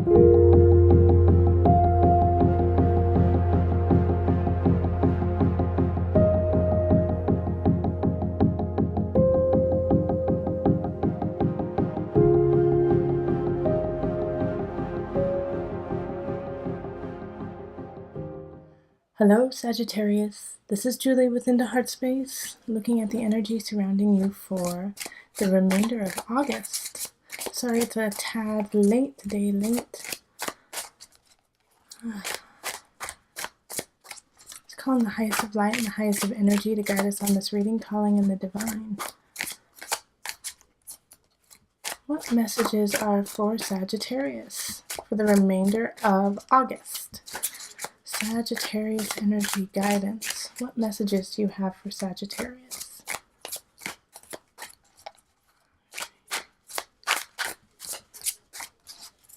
Hello, Sagittarius. This is Julie within the Heartspace, looking at the energy surrounding you for the remainder of August. Sorry it's a tad late today, It's calling the highest of light and the highest of energy to guide us on this reading, calling in the divine. What messages are for Sagittarius for the remainder of August? Sagittarius energy guidance. What messages do you have for Sagittarius?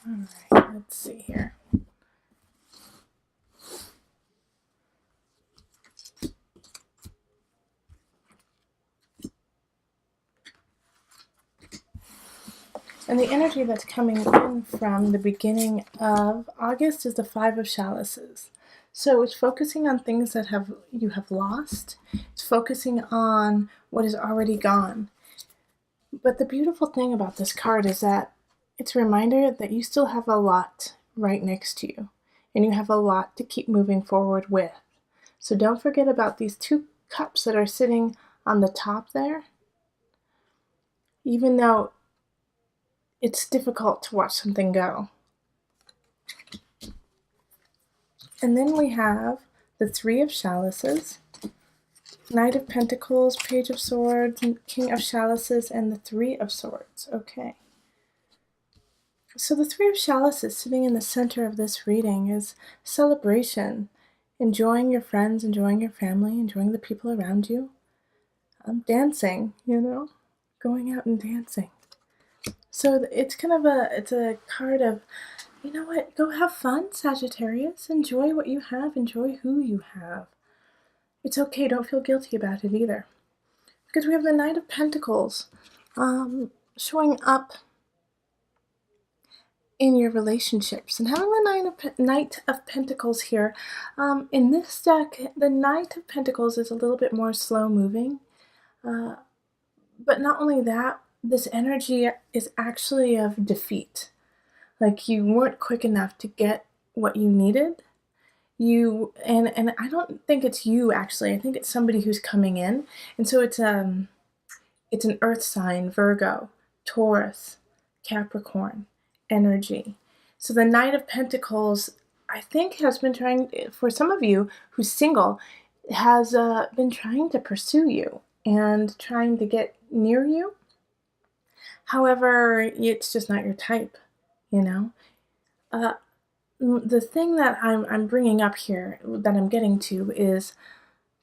Alright, let's see here. And the energy that's coming in from the beginning of August is the Five of Chalices. So it's focusing on things that you have lost. It's focusing on what is already gone. But the beautiful thing about this card is that it's a reminder that you still have a lot right next to you. And you have a lot to keep moving forward with. So don't forget about these two cups that are sitting on the top there. Even though it's difficult to watch something go. And then we have the Three of Chalices, Knight of Pentacles, Page of Swords, King of Chalices, and the Three of Swords. Okay. So the Three of Chalices sitting in the center of this reading is celebration, enjoying your friends, enjoying your family, enjoying the people around you, dancing, going out and dancing. So it's kind of it's a card of, you know what, go have fun, Sagittarius. Enjoy what you have. Enjoy who you have. It's okay. Don't feel guilty about it either. Because we have the Knight of Pentacles showing up in your relationships. And having the Knight of Pentacles here, in this deck, the Knight of Pentacles is a little bit more slow moving. But not only that, this energy is actually of defeat. Like you weren't quick enough to get what you needed. And I don't think it's you actually. I think it's somebody who's coming in. And so it's an earth sign, Virgo, Taurus, Capricorn energy. So the Knight of Pentacles, I think, has been trying, for some of you who's single, has been trying to pursue you and trying to get near you. However, it's just not your type, The thing that I'm bringing up here, that I'm getting to, is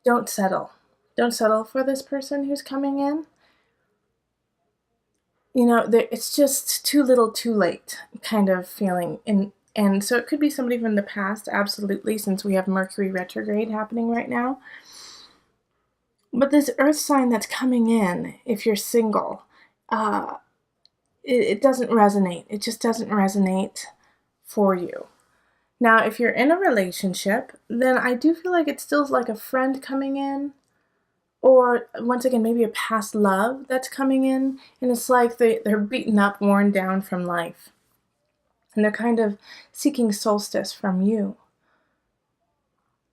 don't settle. Don't settle for this person who's coming in. It's just too little, too late kind of feeling. And so it could be somebody from the past, absolutely, since we have Mercury retrograde happening right now. But this earth sign that's coming in, if you're single, it doesn't resonate. It just doesn't resonate for you. Now, if you're in a relationship, then I do feel like it's still like a friend coming in, or once again, maybe a past love that's coming in, and it's like they're beaten up, worn down from life. And they're kind of seeking solstice from you.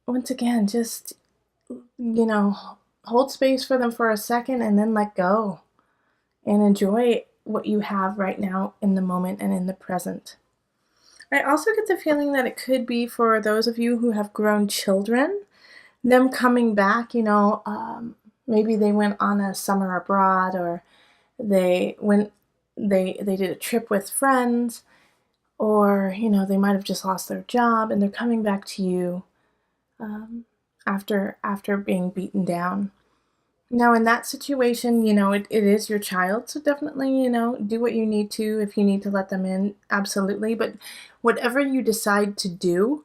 Once again, just, hold space for them for a second and then let go. And enjoy what you have right now in the moment and in the present. I also get the feeling that it could be for those of you who have grown children, them coming back, maybe they went on a summer abroad, or they did a trip with friends, or, they might have just lost their job and they're coming back to you after being beaten down. Now, in that situation, it is your child, so definitely, do what you need to. If you need to let them in, absolutely. But whatever you decide to do,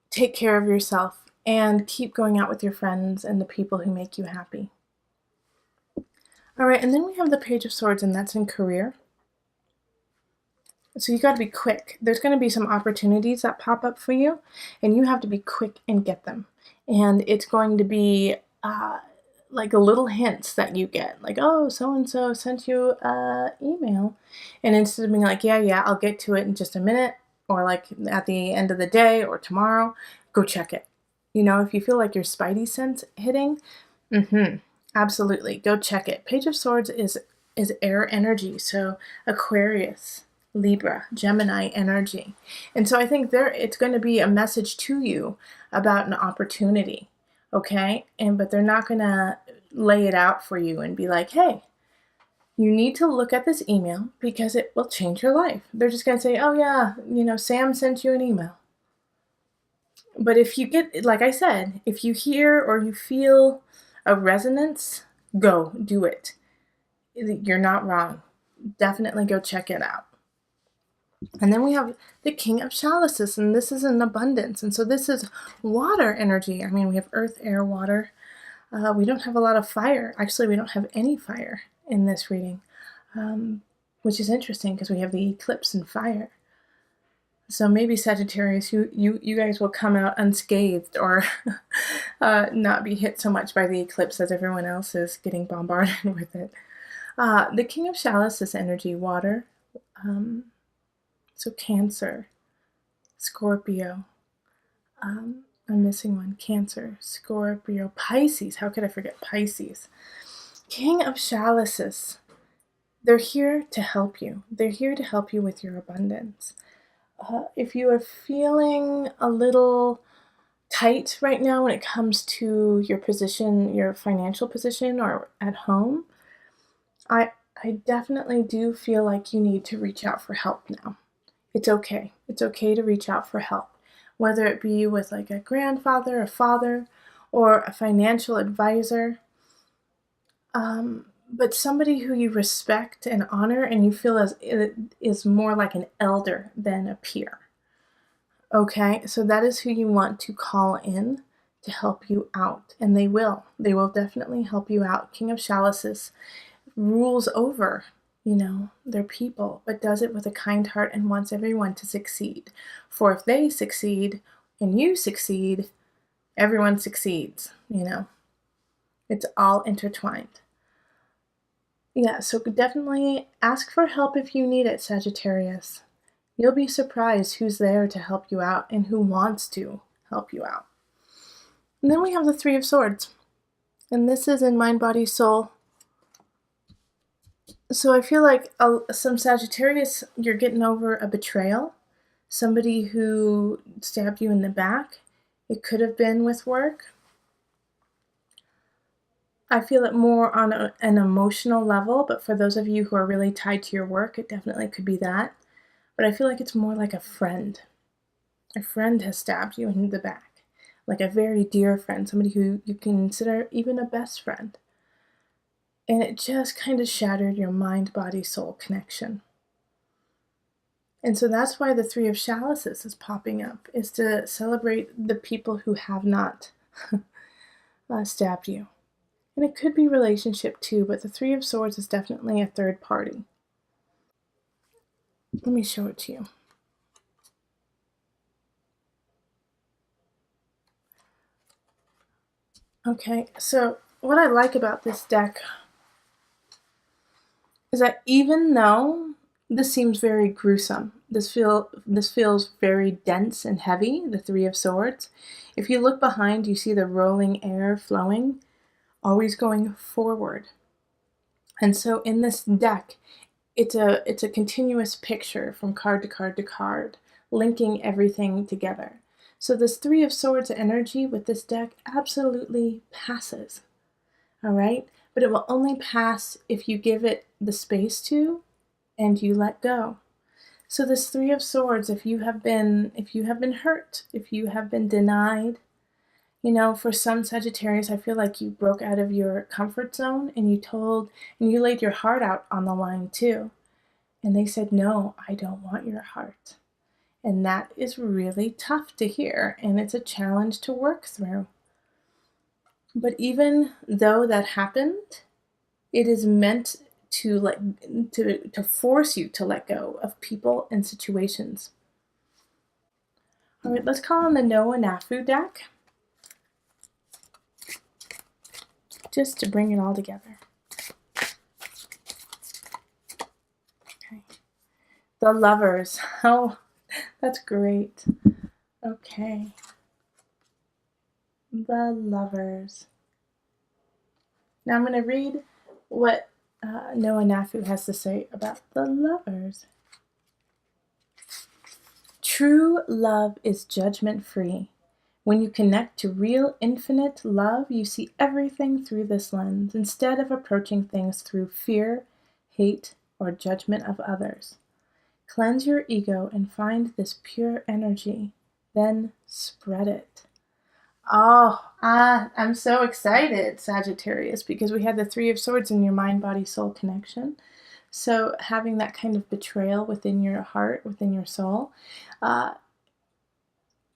take care of yourself and keep going out with your friends and the people who make you happy. All right, and then we have the Page of Swords, and that's in career. So you got to be quick. There's going to be some opportunities that pop up for you, and you have to be quick and get them. And it's going to be like little hints that you get, like, oh, so and so sent you a email, and instead of being like, yeah, I'll get to it in just a minute, or like at the end of the day or tomorrow, go check it. You know, if you feel like your spidey sense hitting, absolutely, go check it. Page of Swords is air energy, so Aquarius, Libra, Gemini energy. And so I think it's going to be a message to you about an opportunity, okay? But they're not going to lay it out for you and be like, hey, you need to look at this email because it will change your life. They're just going to say, oh yeah, Sam sent you an email. But if you get, like I said, if you hear or you feel a resonance, go do it. You're not wrong. Definitely go check it out. And then we have the King of Chalices, and this is an abundance. And so this is water energy. I mean, we have earth, air, water. We don't have a lot of fire. Actually, we don't have any fire in this reading, which is interesting because we have the eclipse and fire. So maybe Sagittarius, you guys will come out unscathed or not be hit so much by the eclipse as everyone else is getting bombarded with it. The King of Chalices energy, water. So Cancer, Scorpio, I'm missing one, Cancer, Scorpio, Pisces, how could I forget Pisces? King of Chalices, they're here to help you. They're here to help you with your abundance. If you are feeling a little tight right now when it comes to your position, your financial position or at home, I definitely do feel like you need to reach out for help now. It's okay. It's okay to reach out for help, whether it be with like a grandfather, a father, or a financial advisor. But somebody who you respect and honor and you feel is more like an elder than a peer. Okay, so that is who you want to call in to help you out, and they will. They will definitely help you out. King of Chalices rules over their people, but does it with a kind heart and wants everyone to succeed. For if they succeed and you succeed, everyone succeeds, It's all intertwined. Yeah, so definitely ask for help if you need it, Sagittarius. You'll be surprised who's there to help you out and who wants to help you out. And then we have the Three of Swords. And this is in Mind, Body, Soul. So I feel like some Sagittarius, you're getting over a betrayal. Somebody who stabbed you in the back. It could have been with work. I feel it more on an emotional level, but for those of you who are really tied to your work, it definitely could be that. But I feel like it's more like a friend. A friend has stabbed you in the back. Like a very dear friend, somebody who you consider even a best friend. And it just kind of shattered your mind, body, soul connection. And so that's why the Three of Chalices is popping up, is to celebrate the people who have not stabbed you. And it could be relationship too, but the Three of Swords is definitely a third party. Let me show it to you. Okay, so what I like about this deck is that even though this seems very gruesome, this feels very dense and heavy, the Three of Swords. If you look behind, you see the rolling air flowing, always going forward. And so in this deck, it's a continuous picture from card to card to card, linking everything together. So this Three of Swords energy with this deck absolutely passes. All right? But it will only pass if you give it the space to and you let go. So this Three of Swords, if you have been hurt, if you have been denied, for some Sagittarius, I feel like you broke out of your comfort zone and you laid your heart out on the line too. And they said, no, I don't want your heart. And that is really tough to hear, and it's a challenge to work through. But even though that happened, it is meant to force you to let go of people and situations. All right, let's call on the Knafo deck, just to bring it all together. Okay. The Lovers. Oh, that's great. Okay. The Lovers. Now I'm going to read what Knafo has to say about the Lovers. True love is judgment-free. When you connect to real infinite love, you see everything through this lens, instead of approaching things through fear, hate, or judgment of others. Cleanse your ego and find this pure energy, then spread it. I'm so excited, Sagittarius, because we had the Three of Swords in your mind, body, soul connection. So having that kind of betrayal within your heart, within your soul, and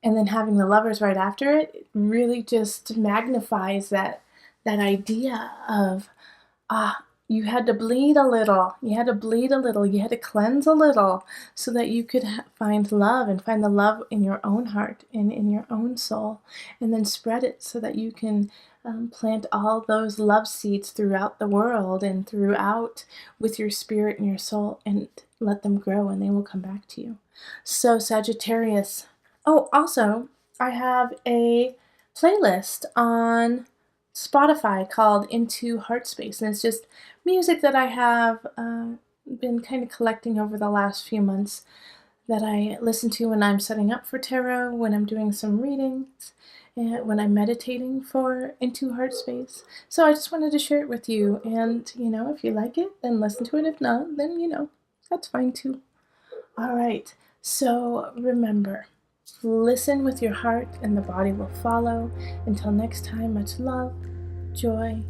then having the Lovers right after it really just magnifies that idea of, you had to bleed a little, you had to cleanse a little so that you could find love and find the love in your own heart and in your own soul, and then spread it so that you can plant all those love seeds throughout the world and throughout with your spirit and your soul, and let them grow and they will come back to you. So Sagittarius. Oh, also, I have a playlist on Spotify called Into Heartspace, and it's just music that I have been kind of collecting over the last few months that I listen to when I'm setting up for tarot, when I'm doing some readings, and when I'm meditating for Into Heartspace. So I just wanted to share it with you, and if you like it, then listen to it. If not, then that's fine too. All right, so remember, listen with your heart and the body will follow. Until next time, much love, joy,